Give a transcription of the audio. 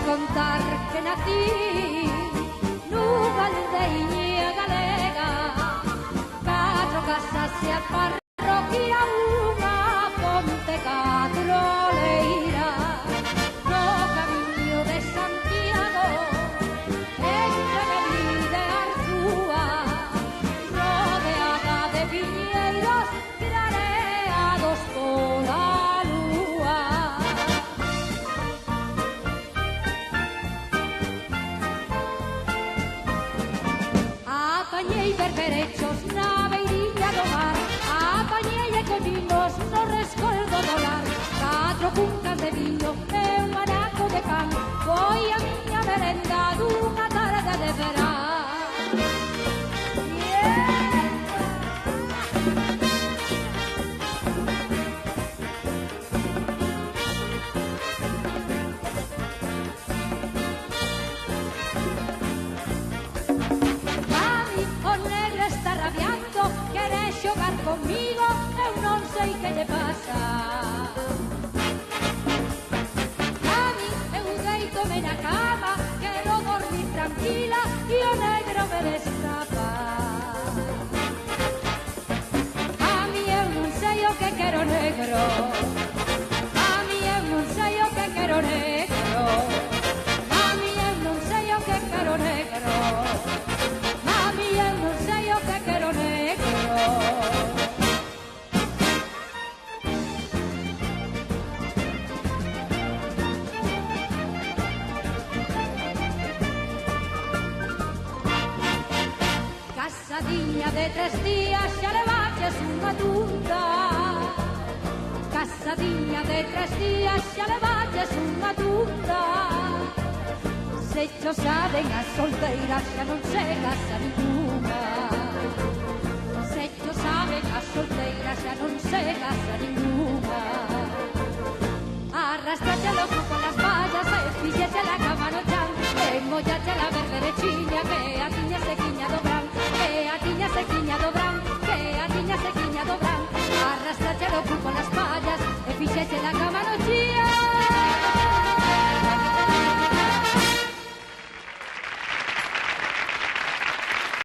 contar que nací nunha aldeiña galega, 4 casas e a parroquia, unha ponte, 4 leiras, no camiño de Santiago, entre Melide e Arzúa, rodeada de viñeiros clareados pola lúa. Apañei berberechos na beiriña do mar, apañei e collinos no rescoldo do lar, 4 cuncas de vino e un manaco de pan, foi a miña merenda dunha tarde de verán. Quere xogar comigo, eu non sei que lle pasa. A mí eu deitome na cama, quero dormir tranquila e o negro me destapa. A mí eu non sei o que quero negro, a mí eu non sei o que quero negro, a mí eu non sei o que quero negro, a mí eu non sei o que quero negro. Casadiña de 3 días xa levaches unha tunda, casadiña de 3 días xa levaches unha tunda, se cho saben as solteiras xa non se casa ninguna.